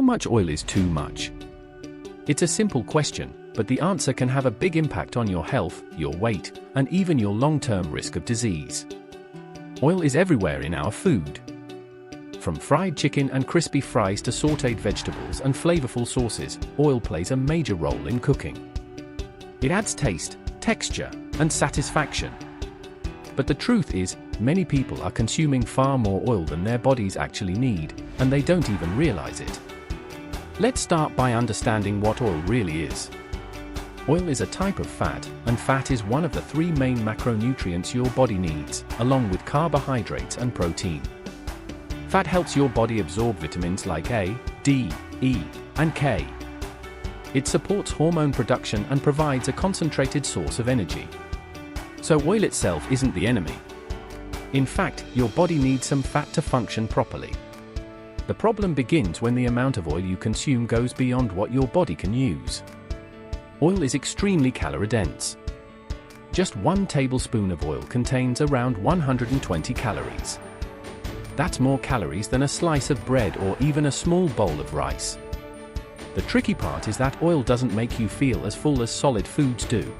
How much oil is too much? It's a simple question, but the answer can have a big impact on your health, your weight, and even your long-term risk of disease. Oil is everywhere in our food. From fried chicken and crispy fries to sautéed vegetables and flavorful sauces, oil plays a major role in cooking. It adds taste, texture, and satisfaction. But the truth is, many people are consuming far more oil than their bodies actually need, and they don't even realize it. Let's start by understanding what oil really is. Oil is a type of fat, and fat is one of the three main macronutrients your body needs, along with carbohydrates and protein. Fat helps your body absorb vitamins like A, D, E, and K. It supports hormone production and provides a concentrated source of energy. So oil itself isn't the enemy. In fact, your body needs some fat to function properly. The problem begins when the amount of oil you consume goes beyond what your body can use. Oil is extremely calorie-dense. Just 1 tablespoon of oil contains around 120 calories. That's more calories than a slice of bread or even a small bowl of rice. The tricky part is that oil doesn't make you feel as full as solid foods do.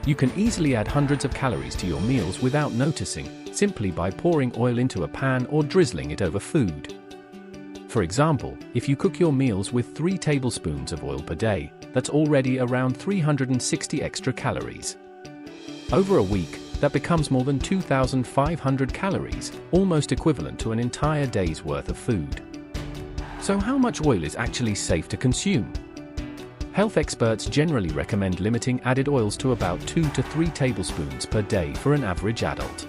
You can easily add hundreds of calories to your meals without noticing, simply by pouring oil into a pan or drizzling it over food. For example, if you cook your meals with 3 tablespoons of oil per day, that's already around 360 extra calories. Over a week, that becomes more than 2,500 calories, almost equivalent to an entire day's worth of food. So how much oil is actually safe to consume? Health experts generally recommend limiting added oils to about 2 to 3 tablespoons per day for an average adult.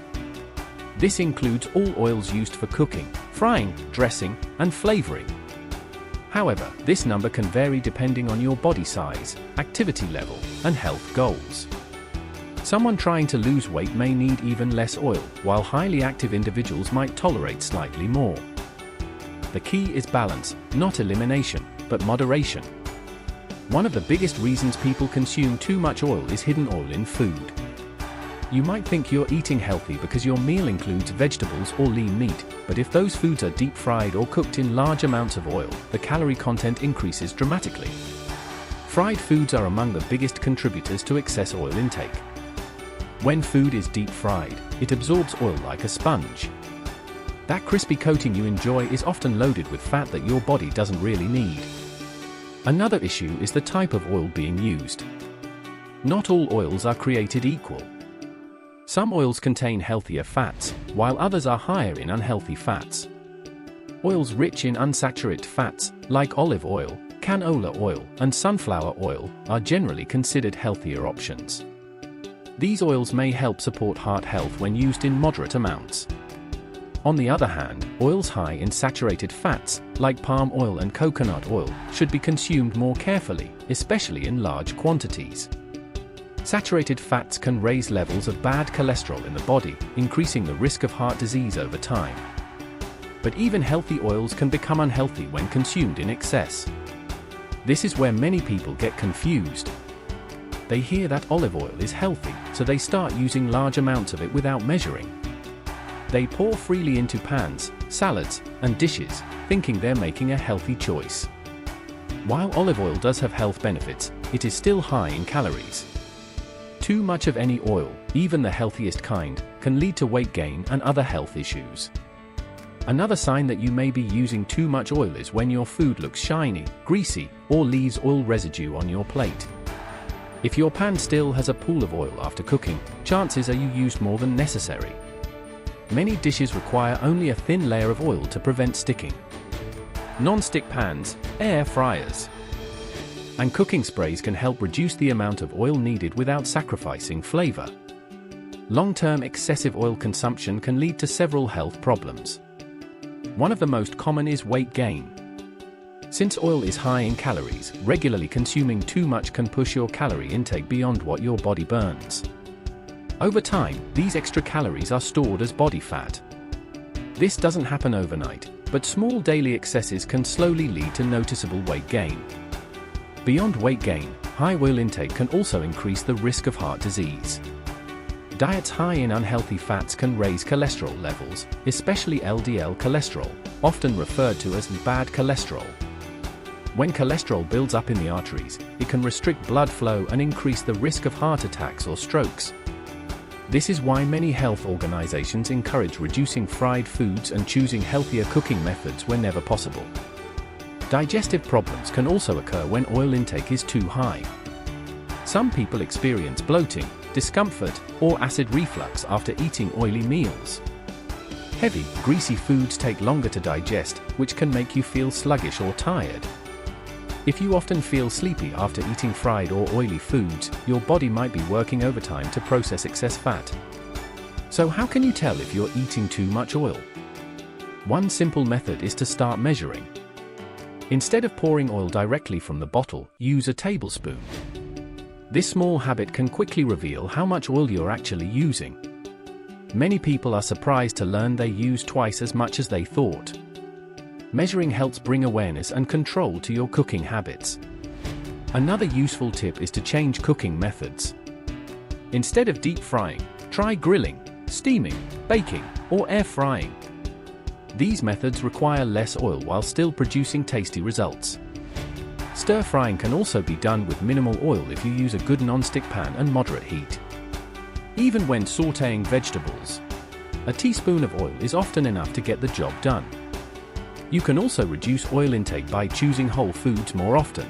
This includes all oils used for cooking, frying, dressing, and flavoring. However, this number can vary depending on your body size, activity level, and health goals. Someone trying to lose weight may need even less oil, while highly active individuals might tolerate slightly more. The key is balance, not elimination, but moderation. One of the biggest reasons people consume too much oil is hidden oil in food. You might think you're eating healthy because your meal includes vegetables or lean meat, but if those foods are deep fried or cooked in large amounts of oil, the calorie content increases dramatically. Fried foods are among the biggest contributors to excess oil intake. When food is deep fried, it absorbs oil like a sponge. That crispy coating you enjoy is often loaded with fat that your body doesn't really need. Another issue is the type of oil being used. Not all oils are created equal. Some oils contain healthier fats, while others are higher in unhealthy fats. Oils rich in unsaturated fats, like olive oil, canola oil, and sunflower oil, are generally considered healthier options. These oils may help support heart health when used in moderate amounts. On the other hand, oils high in saturated fats, like palm oil and coconut oil, should be consumed more carefully, especially in large quantities. Saturated fats can raise levels of bad cholesterol in the body, increasing the risk of heart disease over time. But even healthy oils can become unhealthy when consumed in excess. This is where many people get confused. They hear that olive oil is healthy, so they start using large amounts of it without measuring. They pour freely into pans, salads, and dishes, thinking they're making a healthy choice. While olive oil does have health benefits, it is still high in calories. Too much of any oil, even the healthiest kind, can lead to weight gain and other health issues. Another sign that you may be using too much oil is when your food looks shiny, greasy, or leaves oil residue on your plate. If your pan still has a pool of oil after cooking, chances are you used more than necessary. Many dishes require only a thin layer of oil to prevent sticking. Non-stick pans, air fryers, and cooking sprays can help reduce the amount of oil needed without sacrificing flavor. Long-term excessive oil consumption can lead to several health problems. One of the most common is weight gain. Since oil is high in calories, regularly consuming too much can push your calorie intake beyond what your body burns. Over time, these extra calories are stored as body fat. This doesn't happen overnight, but small daily excesses can slowly lead to noticeable weight gain. Beyond weight gain, high oil intake can also increase the risk of heart disease. Diets high in unhealthy fats can raise cholesterol levels, especially LDL cholesterol, often referred to as bad cholesterol. When cholesterol builds up in the arteries, it can restrict blood flow and increase the risk of heart attacks or strokes. This is why many health organizations encourage reducing fried foods and choosing healthier cooking methods whenever possible. Digestive problems can also occur when oil intake is too high. Some people experience bloating, discomfort, or acid reflux after eating oily meals. Heavy, greasy foods take longer to digest, which can make you feel sluggish or tired. If you often feel sleepy after eating fried or oily foods, your body might be working overtime to process excess fat. So how can you tell if you're eating too much oil? One simple method is to start measuring. Instead of pouring oil directly from the bottle, use a tablespoon. This small habit can quickly reveal how much oil you're actually using. Many people are surprised to learn they use twice as much as they thought. Measuring helps bring awareness and control to your cooking habits. Another useful tip is to change cooking methods. Instead of deep frying, try grilling, steaming, baking, or air frying. These methods require less oil while still producing tasty results. Stir frying can also be done with minimal oil if you use a good non-stick pan and moderate heat. Even when sautéing vegetables, a teaspoon of oil is often enough to get the job done. You can also reduce oil intake by choosing whole foods more often.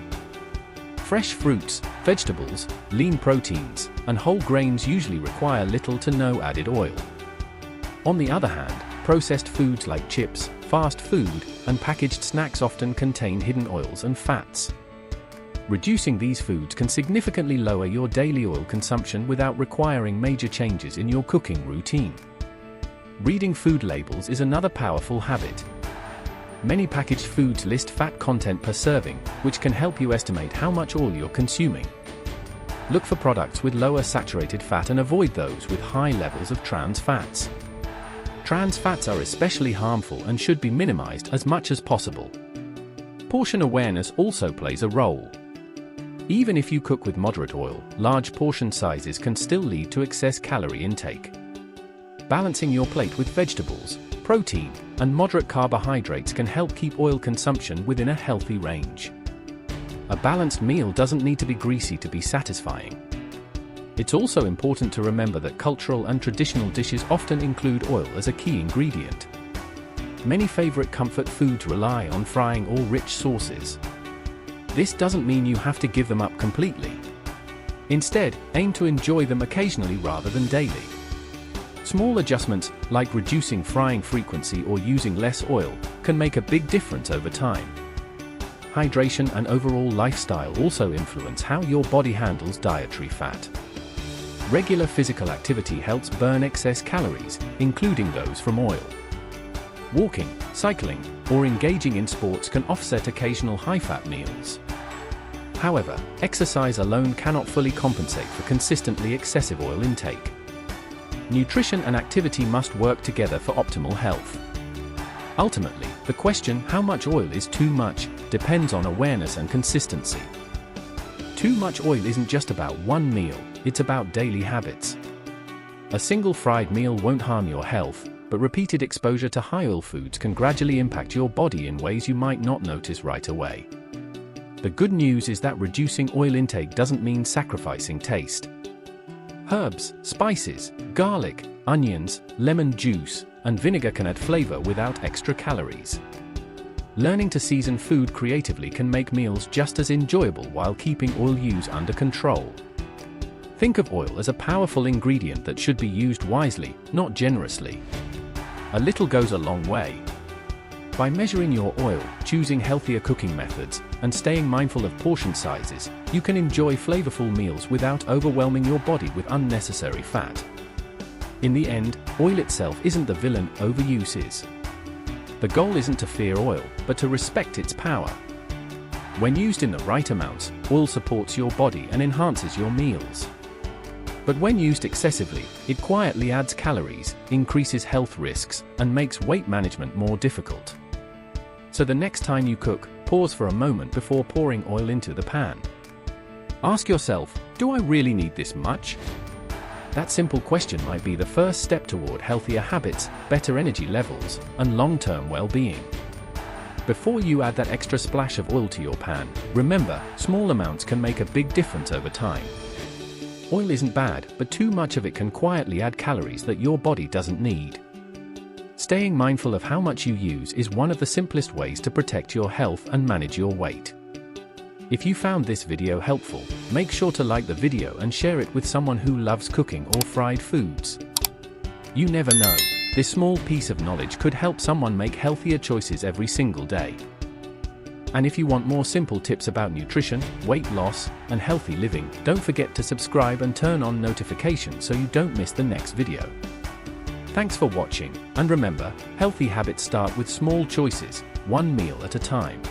Fresh fruits, vegetables, lean proteins, and whole grains usually require little to no added oil. On the other hand, processed foods like chips, fast food, and packaged snacks often contain hidden oils and fats. Reducing these foods can significantly lower your daily oil consumption without requiring major changes in your cooking routine. Reading food labels is another powerful habit. Many packaged foods list fat content per serving, which can help you estimate how much oil you're consuming. Look for products with lower saturated fat and avoid those with high levels of trans fats. Trans fats are especially harmful and should be minimized as much as possible. Portion awareness also plays a role. Even if you cook with moderate oil, large portion sizes can still lead to excess calorie intake. Balancing your plate with vegetables, protein, and moderate carbohydrates can help keep oil consumption within a healthy range. A balanced meal doesn't need to be greasy to be satisfying. It's also important to remember that cultural and traditional dishes often include oil as a key ingredient. Many favorite comfort foods rely on frying or rich sauces. This doesn't mean you have to give them up completely. Instead, aim to enjoy them occasionally rather than daily. Small adjustments, like reducing frying frequency or using less oil, can make a big difference over time. Hydration and overall lifestyle also influence how your body handles dietary fat. Regular physical activity helps burn excess calories, including those from oil. Walking, cycling, or engaging in sports can offset occasional high-fat meals. However, exercise alone cannot fully compensate for consistently excessive oil intake. Nutrition and activity must work together for optimal health. Ultimately, the question, how much oil is too much, depends on awareness and consistency. Too much oil isn't just about one meal, it's about daily habits. A single fried meal won't harm your health, but repeated exposure to high-oil foods can gradually impact your body in ways you might not notice right away. The good news is that reducing oil intake doesn't mean sacrificing taste. Herbs, spices, garlic, onions, lemon juice, and vinegar can add flavor without extra calories. Learning to season food creatively can make meals just as enjoyable while keeping oil use under control. Think of oil as a powerful ingredient that should be used wisely, not generously. A little goes a long way. By measuring your oil, choosing healthier cooking methods, and staying mindful of portion sizes, you can enjoy flavorful meals without overwhelming your body with unnecessary fat. In the end, oil itself isn't the villain, overuse is. The goal isn't to fear oil, but to respect its power. When used in the right amounts, oil supports your body and enhances your meals. But when used excessively, it quietly adds calories, increases health risks, and makes weight management more difficult. So the next time you cook, pause for a moment before pouring oil into the pan. Ask yourself, do I really need this much? That simple question might be the first step toward healthier habits, better energy levels, and long-term well-being. Before you add that extra splash of oil to your pan, remember, small amounts can make a big difference over time. Oil isn't bad, but too much of it can quietly add calories that your body doesn't need. Staying mindful of how much you use is one of the simplest ways to protect your health and manage your weight. If you found this video helpful, make sure to like the video and share it with someone who loves cooking or fried foods. You never know, this small piece of knowledge could help someone make healthier choices every single day. And if you want more simple tips about nutrition, weight loss, and healthy living, don't forget to subscribe and turn on notifications so you don't miss the next video. Thanks for watching, and remember, healthy habits start with small choices, one meal at a time.